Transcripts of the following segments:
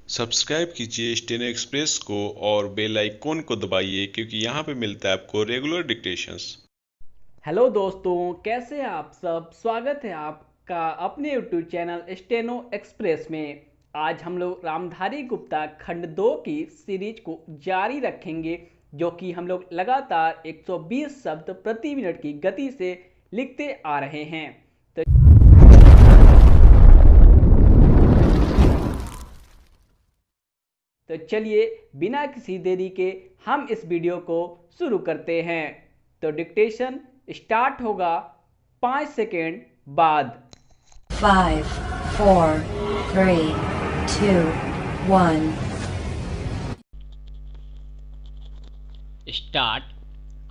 Subscribe कीजिए steno express को और बेल आइकॉन को दबाइए, क्योंकि यहाँ पे मिलता है आपको रेगुलर डिक्टेशंस। हेलो दोस्तों, कैसे हैं आप सब। स्वागत है आपका अपने यूट्यूब चैनल स्टेनो एक्सप्रेस में। आज हम लोग रामधारी गुप्ता खंड 2 की सीरीज को जारी रखेंगे, जो कि हम लोग लगातार 120 शब्द प्रति मिनट की गति से लिखते आ रहे हैं। तो चलिए बिना किसी देरी के हम इस वीडियो को शुरू करते हैं। तो डिक्टेशन स्टार्ट होगा 5 सेकेंड बाद। 5, 4, 3, 2, 1. स्टार्ट।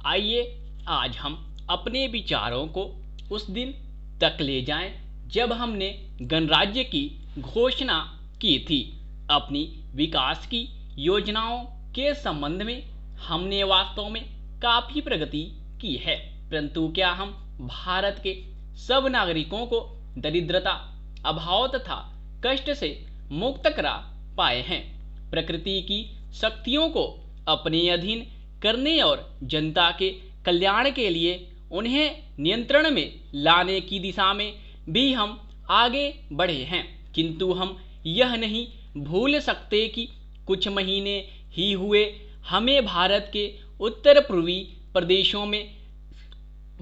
आइए आज हम अपने विचारों को उस दिन तक ले जाएं जब हमने गणराज्य की घोषणा की थी। अपनी विकास की योजनाओं के संबंध में हमने वास्तव में काफ़ी प्रगति की है, परंतु क्या हम भारत के सब नागरिकों को दरिद्रता, अभाव तथा कष्ट से मुक्त करा पाए हैं? प्रकृति की शक्तियों को अपने अधीन करने और जनता के कल्याण के लिए उन्हें नियंत्रण में लाने की दिशा में भी हम आगे बढ़े हैं, किंतु हम यह नहीं भूल सकते कि कुछ महीने ही हुए हमें भारत के उत्तर पूर्वी प्रदेशों में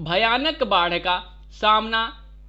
भयानक बाढ़ का सामना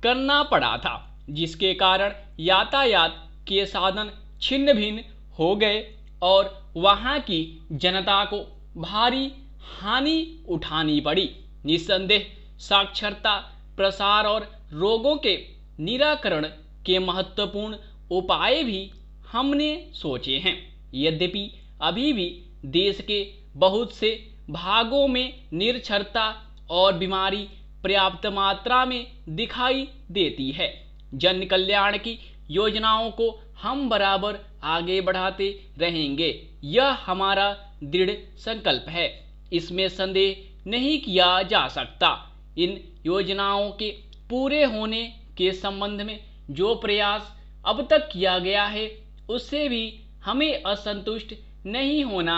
करना पड़ा था, जिसके कारण यातायात के साधन छिन्न भिन्न हो गए और वहां की जनता को भारी हानि उठानी पड़ी। निस्संदेह साक्षरता, प्रसार और रोगों के निराकरण के महत्वपूर्ण उपाय भी हमने सोचे हैं। यद्यपि अभी भी देश के बहुत से भागों में निरक्षरता और बीमारी पर्याप्त मात्रा में दिखाई देती है। जन कल्याण की योजनाओं को हम बराबर आगे बढ़ाते रहेंगे, यह हमारा दृढ़ संकल्प है, इसमें संदेह नहीं किया जा सकता। इन योजनाओं के पूरे होने के संबंध में जो प्रयास अब तक किया गया है, उससे भी हमें असंतुष्ट नहीं होना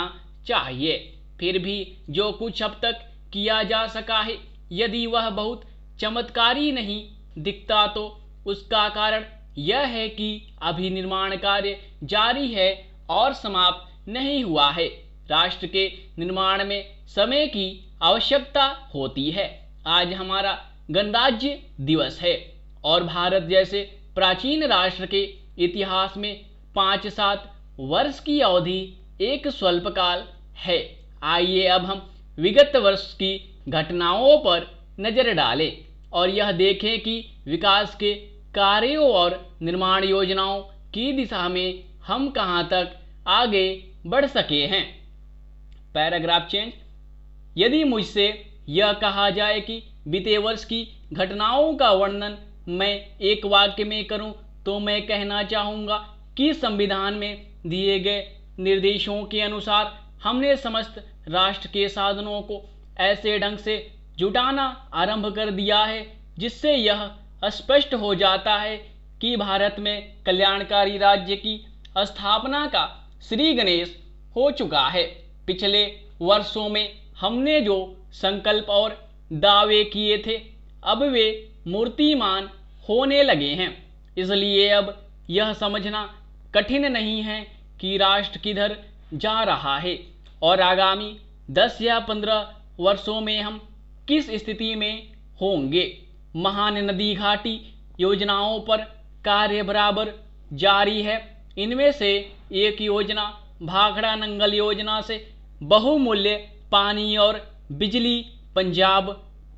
चाहिए। फिर भी जो कुछ अब तक किया जा सका है, यदि वह बहुत चमत्कारी नहीं दिखता, तो उसका कारण यह है कि अभी निर्माण कार्य जारी है और समाप्त नहीं हुआ है। राष्ट्र के निर्माण में समय की आवश्यकता होती है। आज हमारा गणराज्य दिवस है और भारत जैसे प्राचीन राष्ट्र के इतिहास में 5-7 वर्ष की अवधि एक स्वल्पकाल है। आइए अब हम विगत वर्ष की घटनाओं पर नजर डालें और यह देखें कि विकास के कार्यों और निर्माण योजनाओं की दिशा में हम कहां तक आगे बढ़ सके हैं। Paragraph change. यदि मुझसे यह कहा जाए कि बीते वर्ष की घटनाओं का वर्णन मैं एक वाक्य में करूं, तो मैं कहना चाहूँगा कि संविधान में दिए गए निर्देशों के अनुसार हमने समस्त राष्ट्र के साधनों को ऐसे ढंग से जुटाना आरंभ कर दिया है जिससे यह स्पष्ट हो जाता है कि भारत में कल्याणकारी राज्य की स्थापना का श्री गणेश हो चुका है। पिछले वर्षों में हमने जो संकल्प और दावे किए थे, अब वे मूर्तिमान होने लगे हैं। इसलिए अब यह समझना कठिन नहीं है कि राष्ट्र किधर जा रहा है और आगामी 10 या 15 वर्षों में हम किस स्थिति में होंगे। महान नदी घाटी योजनाओं पर कार्य बराबर जारी है। इनमें से एक योजना भाखड़ा नंगल योजना से बहुमूल्य पानी और बिजली पंजाब,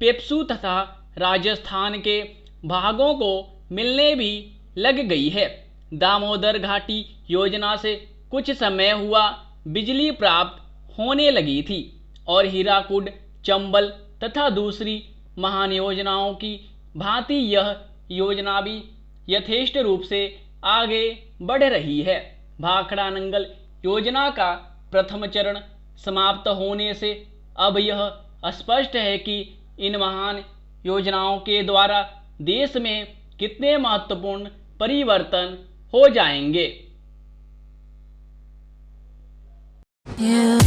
पेप्सू तथा राजस्थान के भागों को मिलने भी लग गई है। दामोदर घाटी योजना से कुछ समय हुआ बिजली प्राप्त होने लगी थी और हीराकुड, चंबल तथा दूसरी महान योजनाओं की भांति यह योजना भी यथेष्ट रूप से आगे बढ़ रही है। भाखड़ा नंगल योजना का प्रथम चरण समाप्त होने से अब यह स्पष्ट है कि इन महान योजनाओं के द्वारा देश में कितने महत्वपूर्ण परिवर्तन हो जाएंगे। You